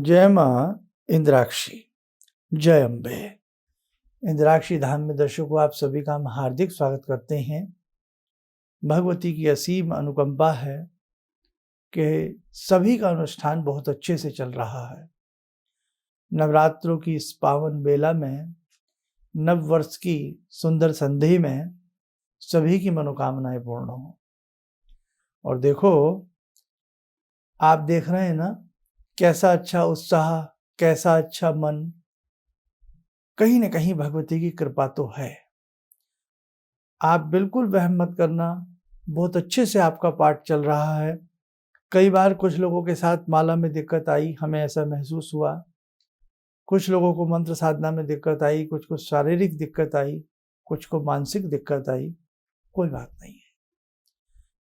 जय माँ इंद्राक्षी, जय अम्बे। इंद्राक्षी धाम में दर्शकों आप सभी का हम हार्दिक स्वागत करते हैं। भगवती की असीम अनुकंपा है कि सभी का अनुष्ठान बहुत अच्छे से चल रहा है। नवरात्रों की इस पावन बेला में, नव वर्ष की सुंदर संधि में सभी की मनोकामनाएं पूर्ण हो। और देखो, आप देख रहे हैं ना, कैसा अच्छा उत्साह, कैसा अच्छा मन। कहीं न कहीं भगवती की कृपा तो है। आप बिल्कुल वहम मत करना, बहुत अच्छे से आपका पाठ चल रहा है। कई बार कुछ लोगों के साथ माला में दिक्कत आई, हमें ऐसा महसूस हुआ। कुछ लोगों को मंत्र साधना में दिक्कत आई, कुछ को शारीरिक दिक्कत आई, कुछ को मानसिक दिक्कत आई। कोई बात नहीं है,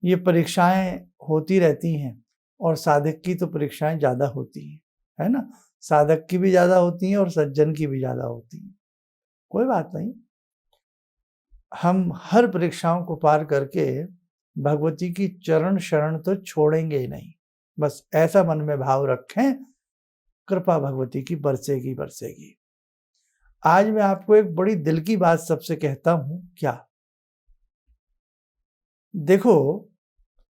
ये परीक्षाएं होती रहती हैं और साधक की तो परीक्षाएं ज़्यादा होती हैं, है ना। साधक की भी ज़्यादा होती हैं और सज्जन की भी ज़्यादा होती हैं। कोई बात नहीं, हम हर परीक्षाओं को पार करके भगवती की चरण शरण तो छोड़ेंगे ही नहीं। बस ऐसा मन में भाव रखें, कृपा भगवती की बरसेगी बरसेगी। आज मैं आपको एक बड़ी दिल की बात सबसे कहता हूं। क्या? देखो,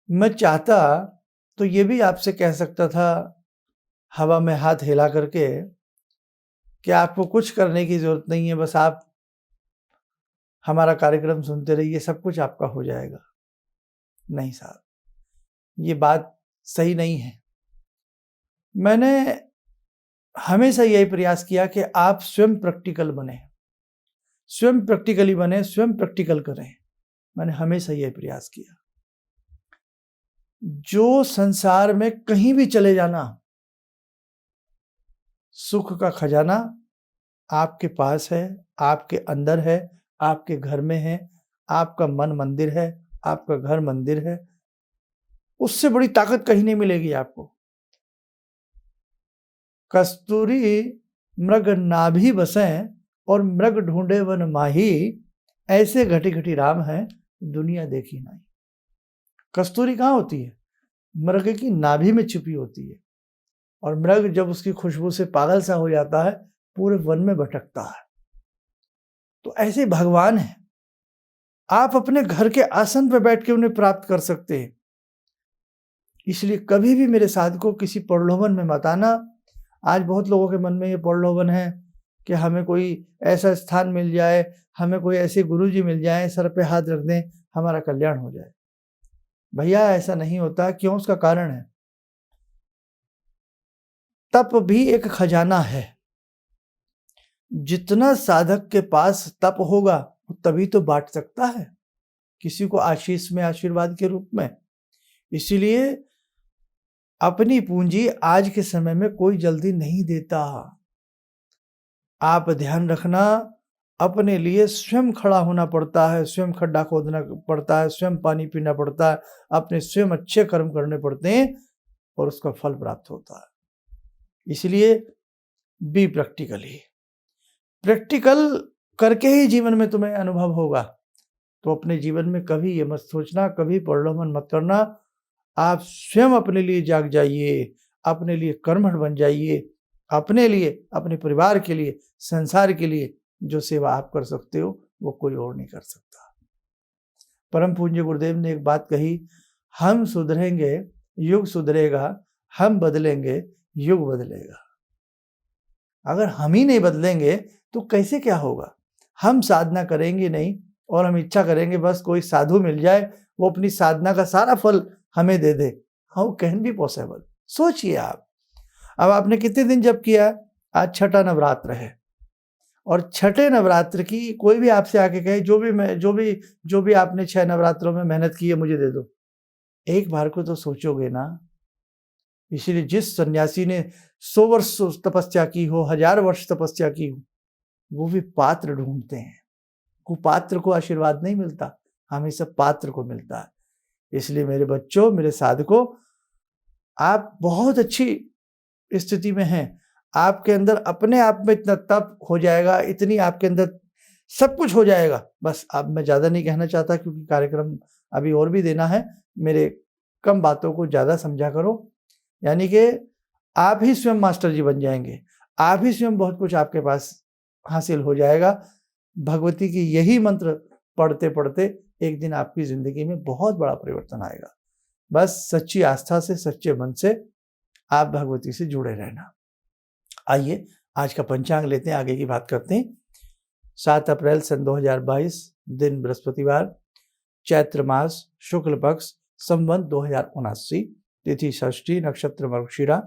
मैं चाहता तो ये भी आपसे कह सकता था हवा में हाथ हिला करके कि आपको कुछ करने की जरूरत नहीं है, बस आप हमारा कार्यक्रम सुनते रहिए, सब कुछ आपका हो जाएगा। नहीं साहब, ये बात सही नहीं है। मैंने हमेशा यही प्रयास किया कि आप स्वयं प्रैक्टिकल बने, स्वयं प्रैक्टिकली बने, स्वयं प्रैक्टिकल करें। मैंने हमेशा यही प्रयास किया। जो संसार में कहीं भी चले जाना, सुख का खजाना आपके पास है, आपके अंदर है, आपके घर में है। आपका मन मंदिर है, आपका घर मंदिर है। उससे बड़ी ताकत कहीं नहीं मिलेगी आपको। कस्तूरी मृग नाभि बसें और मृग ढूंढे वन माही, ऐसे घटी घटी राम है दुनिया देखी नहीं। कस्तूरी कहाँ होती है? मृग की नाभि में छिपी होती है। और मृग जब उसकी खुशबू से पागल सा हो जाता है, पूरे वन में भटकता है। तो ऐसे भगवान है, आप अपने घर के आसन पर बैठ के उन्हें प्राप्त कर सकते हैं। इसलिए कभी भी मेरे साधकों किसी प्रलोभन में मत आना। आज बहुत लोगों के मन में ये प्रलोभन है कि हमें कोई ऐसा स्थान मिल जाए, हमें कोई ऐसे गुरुजी मिल जाए, सर पे हाथ रख दें, हमारा कल्याण हो जाए। भैया ऐसा नहीं होता। क्यों? उसका कारण है, तप भी एक खजाना है। जितना साधक के पास तप होगा तभी तो बांट सकता है किसी को आशीष में, आशीर्वाद के रूप में। इसीलिए अपनी पूंजी आज के समय में कोई जल्दी नहीं देता। आप ध्यान रखना, अपने लिए स्वयं खड़ा होना पड़ता है, स्वयं खड्डा खोदना पड़ता है, स्वयं पानी पीना पड़ता है, अपने स्वयं अच्छे कर्म करने पड़ते हैं और उसका फल प्राप्त होता है। इसलिए बी प्रैक्टिकली, प्रैक्टिकल करके ही जीवन में तुम्हें अनुभव होगा। तो अपने जीवन में कभी ये मत सोचना, कभी प्रलोभन मत करना। आप स्वयं अपने लिए जाग जाइए, अपने लिए कर्मठ बन जाइए, अपने लिए, अपने परिवार के लिए, संसार के लिए जो सेवा आप कर सकते हो वो कोई और नहीं कर सकता। परम पूज्य गुरुदेव ने एक बात कही, हम सुधरेंगे युग सुधरेगा, हम बदलेंगे युग बदलेगा। अगर हम ही नहीं बदलेंगे तो कैसे क्या होगा? हम साधना करेंगे नहीं और हम इच्छा करेंगे बस कोई साधु मिल जाए, वो अपनी साधना का सारा फल हमें दे दे। How can be possible? सोचिए आप। अब आपने कितने दिन जप किया? आज छठा नवरात्र है और छठे नवरात्र की कोई भी आपसे आके कहे जो भी आपने 6 नवरात्रों में मेहनत की है मुझे दे दो, एक बार को तो सोचोगे ना। इसीलिए जिस सन्यासी ने 100 वर्ष तपस्या की हो, 1000 वर्ष तपस्या की हो, वो भी पात्र ढूंढते हैं। कुपात्र को आशीर्वाद नहीं मिलता, हमेशा पात्र को मिलता है। इसलिए मेरे बच्चों, मेरे साधकों, आप बहुत अच्छी स्थिति में हैं। आपके अंदर अपने आप में इतना तप हो जाएगा, इतनी आपके अंदर सब कुछ हो जाएगा। बस अब मैं ज़्यादा नहीं कहना चाहता क्योंकि कार्यक्रम अभी और भी देना है। मेरे कम बातों को ज़्यादा समझा करो। यानी कि आप ही स्वयं मास्टर जी बन जाएंगे, आप ही स्वयं बहुत कुछ आपके पास हासिल हो जाएगा। भगवती की यही मंत्र पढ़ते पढ़ते एक दिन आपकी जिंदगी में बहुत बड़ा परिवर्तन आएगा। बस सच्ची आस्था से, सच्चे मन से आप भगवती से जुड़े रहना। आइए आज का पंचांग लेते हैं, आगे की बात करते हैं। 7 अप्रैल सन 2022, दिन बृहस्पतिवार, चैत्र मास, शुक्ल पक्ष, संवत 2079, तिथि षष्ठी, नक्षत्र मृगशिरा,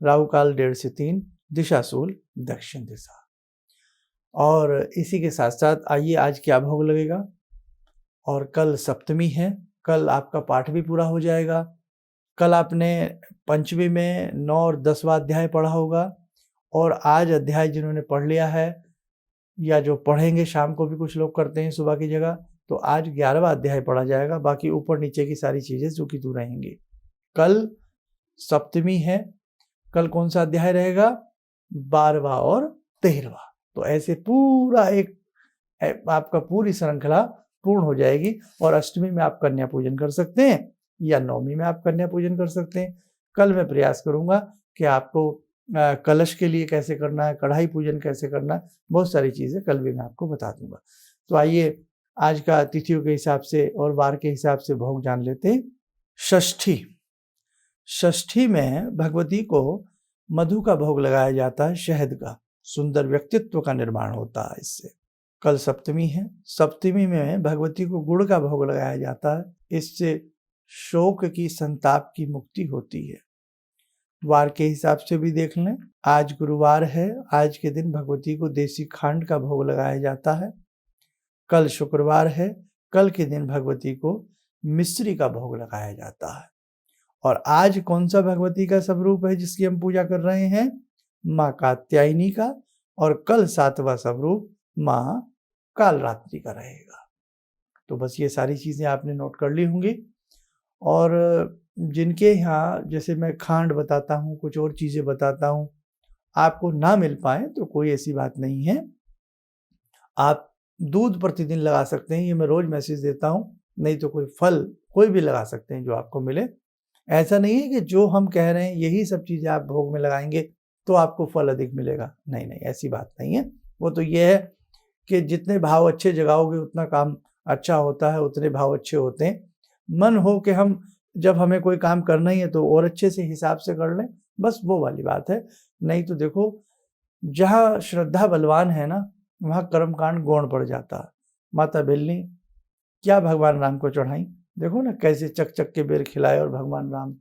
राहु काल 1:30 से 3, दिशा शूल दक्षिण दिशा। और इसी के साथ साथ आइए आज क्या भोग लगेगा। और कल सप्तमी है, कल आपका पाठ भी पूरा हो जाएगा। कल आपने पंचमी में 9 और 10वां अध्याय पढ़ा होगा, और आज अध्याय जिन्होंने पढ़ लिया है या जो पढ़ेंगे, शाम को भी कुछ लोग करते हैं सुबह की जगह, तो आज 11वां अध्याय पढ़ा जाएगा। बाकी ऊपर नीचे की सारी चीजें जो कि दूर रहेंगी। कल सप्तमी है, कल कौन सा अध्याय रहेगा? 12वां और 13वां। तो ऐसे पूरा एक आपका पूरी श्रृंखला पूर्ण हो जाएगी। और अष्टमी में आप कन्या पूजन कर सकते हैं या नवमी में आप कन्या पूजन कर सकते हैं। कल मैं प्रयास करूंगा कि आपको कलश के लिए कैसे करना है, कढ़ाई पूजन कैसे करना है, बहुत सारी चीजें कल भी मैं आपको बता दूंगा। तो आइए आज का तिथियों के हिसाब से और वार के हिसाब से भोग जान लेते हैं। षष्ठी, षष्ठी में भगवती को मधु का भोग लगाया जाता है, शहद का। सुंदर व्यक्तित्व का निर्माण होता है इससे। कल सप्तमी है, सप्तमी में भगवती को गुड़ का भोग लगाया जाता है। इससे शोक की, संताप की मुक्ति होती है। वार के हिसाब से भी देख लें, आज गुरुवार है, आज के दिन भगवती को देसी खांड का भोग लगाया जाता है। कल शुक्रवार है, कल के दिन भगवती को मिश्री का भोग लगाया जाता है। और आज कौन सा भगवती का स्वरूप है जिसकी हम पूजा कर रहे हैं? माँ कात्यायनी का। और कल 7वां स्वरूप माँ कालरात्रि का रहेगा। तो बस ये सारी चीजें आपने नोट कर ली होंगी। और जिनके यहाँ जैसे मैं खांड बताता हूँ, कुछ और चीजें बताता हूँ, आपको ना मिल पाए तो कोई ऐसी बात नहीं है। आप दूध प्रतिदिन लगा सकते हैं, ये मैं रोज मैसेज देता हूँ। नहीं तो कोई फल कोई भी लगा सकते हैं जो आपको मिले। ऐसा नहीं है कि जो हम कह रहे हैं यही सब चीजें आप भोग में लगाएंगे तो आपको फल अधिक मिलेगा। नहीं नहीं, ऐसी बात नहीं है। वो तो ये है कि जितने भाव अच्छे जगाओगे उतना काम अच्छा होता है, उतने भाव अच्छे होते हैं। मन हो कि हम जब हमें कोई काम करना ही है तो और अच्छे से हिसाब से कर लें, बस वो वाली बात है। नहीं तो देखो, जहाँ श्रद्धा बलवान है ना, वहाँ कर्मकांड गौण पड़ जाता है। माता बिल्ली क्या भगवान राम को चढ़ाई, देखो ना कैसे चक चक के बेर खिलाए और भगवान राम।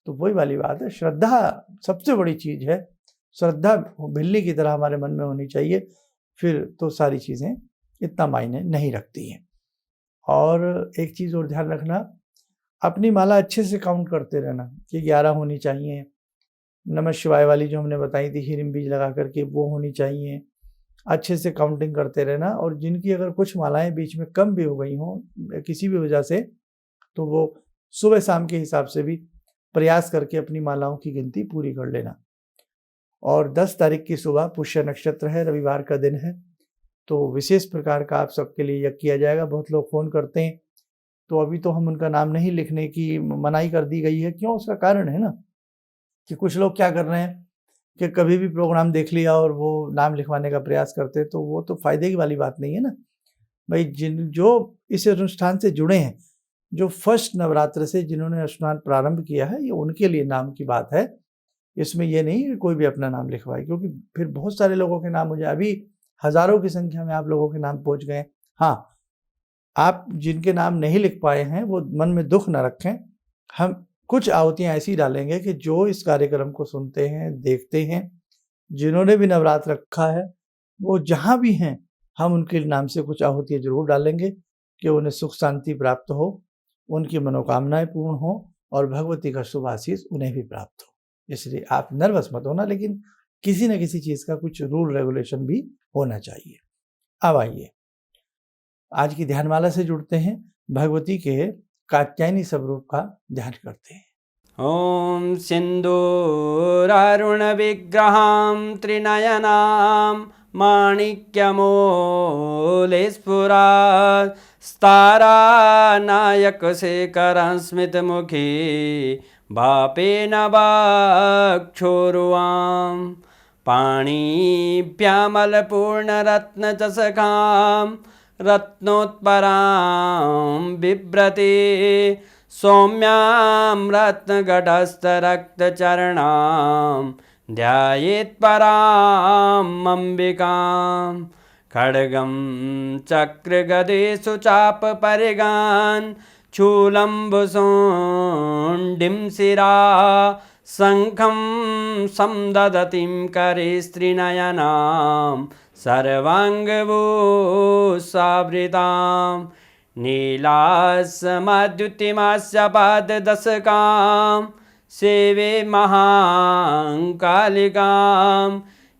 तो वही वाली बात है, श्रद्धा सबसे बड़ी चीज है। श्रद्धा बिल्ली की तरह हमारे मन में होनी चाहिए, फिर तो सारी चीजें इतना मायने नहीं रखती हैं। और एक चीज और ध्यान रखना, अपनी माला अच्छे से काउंट करते रहना कि 11 होनी चाहिए। नमः शिवाय वाली जो हमने बताई थी हिरिम बीज लगा करके, वो होनी चाहिए। अच्छे से काउंटिंग करते रहना। और जिनकी अगर कुछ मालाएं बीच में कम भी हो गई हों किसी भी वजह से, तो वो सुबह शाम के हिसाब से भी प्रयास करके अपनी मालाओं की गिनती पूरी कर लेना। और 10 तारीख की सुबह पुष्य नक्षत्र है, रविवार का दिन है, तो विशेष प्रकार का आप सबके लिए यज्ञ किया जाएगा। बहुत लोग फोन करते हैं, तो अभी तो हम उनका नाम नहीं लिखने की मनाही कर दी गई है। क्यों? उसका कारण है ना कि कुछ लोग क्या कर रहे हैं कि कभी भी प्रोग्राम देख लिया और वो नाम लिखवाने का प्रयास करते, तो वो तो फायदे की वाली बात नहीं है ना भाई। जो इस अनुष्ठान से जुड़े हैं, जो फर्स्ट नवरात्र से जिन्होंने अनुष्ठान प्रारंभ किया है, ये उनके लिए नाम की बात है। इसमें ये नहीं कि कोई भी अपना नाम लिखवाए, क्योंकि फिर बहुत सारे लोगों के नाम हो जाए। अभी हजारों की संख्या में आप लोगों के नाम पहुंच गए। हाँ, आप जिनके नाम नहीं लिख पाए हैं वो मन में दुख न रखें। हम कुछ आहुतियां ऐसी डालेंगे कि जो इस कार्यक्रम को सुनते हैं, देखते हैं, जिन्होंने भी नवरात्र रखा है, वो जहां भी हैं, हम उनके नाम से कुछ आहुतियां जरूर डालेंगे कि उन्हें सुख शांति प्राप्त हो, उनकी मनोकामनाएं पूर्ण हो और भगवती का शुभ आशीष उन्हें भी प्राप्त हो। इसलिए आप नर्वस मत होना, लेकिन किसी न किसी चीज का कुछ रूल रेगुलेशन भी होना चाहिए। अब आइए आज की ध्यानमाला से जुड़ते हैं, भगवती के कात्यायनी स्वरूप का ध्यान करते हैं। ॐ सिन्दूरारुण विग्रहां त्रिनयनां माणिक्यमूलस्फुरात् स्तारानायकशेखरं स्मितमुखी वापेन वक्षोरुवां पाणिभ्यामलपूर्णरत्नचषकां रत्नोत्परां बिभ्रते सौम्यां रत्नघटस्थरक्तचरणां ध्यायेत्पराम् अम्बिकां खड्गं चक्रगदेषु चापपरिगान् शूलम्बुसुण्डिं शिरा शङ्खं संदधतीं करे स्त्रीनयनां सर्वाङ्गभूषावृतां नीलासमद्युतिमास्य पाददशकां सेवे महाकालिकां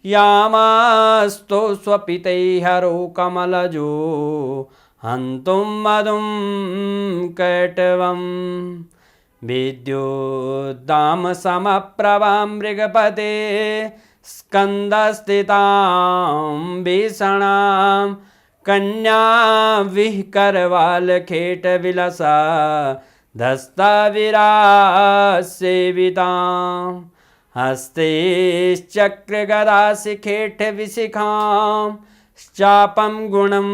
यामास्तो स्वपितैहरो कमलजो हन्तुं मधुं कैटवं विद्युद्दामसमप्रभां मृगपते स्कन्दस्थितां भीषणां कन्या विहकरवालखेटविलसा धस्ताविरासेवितां हस्तैश्चक्रगदाशिखेटविशिखां चापं गुणं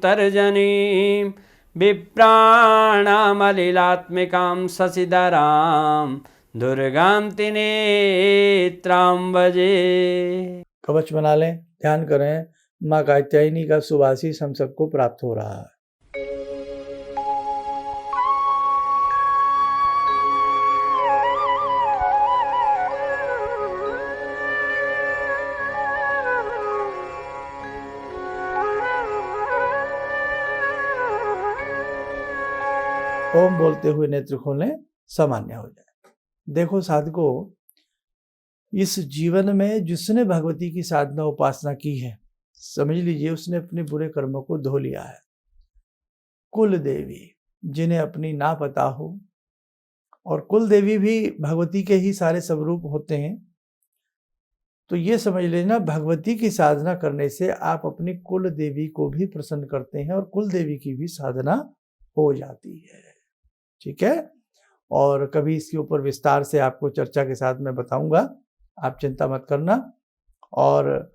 तर्जनीं विप्राणामलिलात्मिकां शशिधरां दुर्गां त्रिनेत्रां भजे। कवच बना लें, ध्यान करें, माँ कात्यायनी का शुभ आशीष हम सबको प्राप्त हो रहा है। ओम बोलते हुए नेत्र खोलें, सामान्य हो जाए। देखो साधकों, इस जीवन में जिसने भगवती की साधना उपासना की है, समझ लीजिए उसने अपने बुरे कर्मों को धो लिया है। कुल देवी जिन्हें अपनी ना पता हो, और कुल देवी भी भगवती के ही सारे स्वरूप होते हैं, तो ये समझ लेना भगवती की साधना करने से आप अपनी कुल देवी को भी प्रसन्न करते हैं और कुल देवी की भी साधना हो जाती है। ठीक है, और कभी इसके ऊपर विस्तार से आपको चर्चा के साथ मैं बताऊंगा, आप चिंता मत करना। और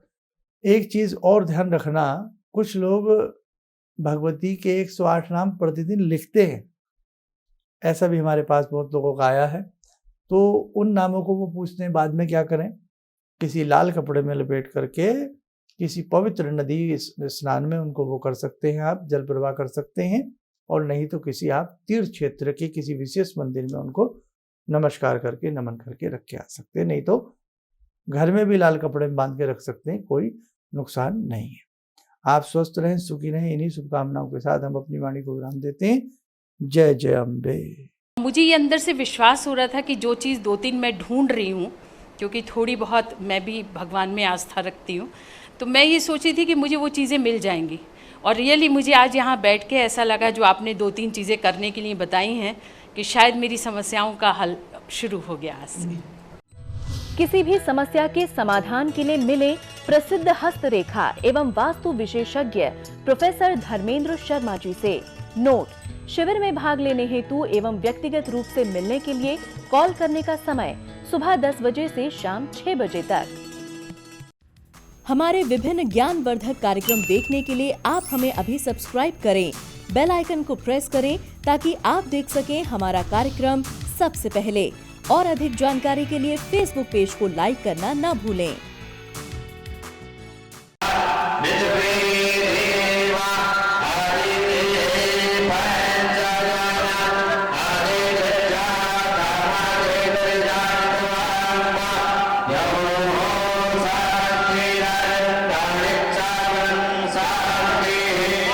एक चीज और ध्यान रखना, कुछ लोग भगवती के 108 नाम प्रतिदिन लिखते हैं, ऐसा भी हमारे पास बहुत लोगों का आया है। तो उन नामों को वो पूछते हैं बाद में क्या करें, किसी लाल कपड़े में लपेट करके किसी पवित्र नदी स्नान में उनको वो कर सकते हैं, आप जल प्रवाह कर सकते हैं, और नहीं तो किसी आप तीर्थ क्षेत्र के किसी विशेष मंदिर में उनको नमस्कार करके नमन करके रख के आ सकते हैं। नहीं तो घर में भी लाल कपड़े में बांध के रख सकते हैं, कोई नुकसान नहीं है। आप स्वस्थ रहें, सुखी रहें, इन्हीं शुभकामनाओं के साथ हम अपनी वाणी को विराम देते हैं। जय जय अम्बे। मुझे ये अंदर से विश्वास हो रहा था कि जो चीज़ 2-3 मैं ढूंढ रही हूँ, क्योंकि थोड़ी बहुत मैं भी भगवान में आस्था रखती हूँ, तो मैं ये सोची थी कि मुझे वो चीज़ें मिल जाएंगी। और रियली मुझे आज यहाँ बैठ के ऐसा लगा, जो आपने 2-3 चीज़ें करने के लिए बताई हैं, कि शायद मेरी समस्याओं का हल शुरू हो गया आज से। किसी भी समस्या के समाधान के लिए मिले प्रसिद्ध हस्तरेखा एवं वास्तु विशेषज्ञ प्रोफेसर धर्मेंद्र शर्मा जी से। नोट: शिविर में भाग लेने हेतु एवं व्यक्तिगत रूप से मिलने के लिए कॉल करने का समय सुबह 10 बजे से शाम 6 बजे तक। हमारे विभिन्न ज्ञानवर्धक कार्यक्रम देखने के लिए आप हमें अभी सब्सक्राइब करें, बेल आइकन को प्रेस करें ताकि आप देख सकें हमारा कार्यक्रम सबसे पहले। और अधिक जानकारी के लिए फेसबुक पेज को लाइक करना न भूलें।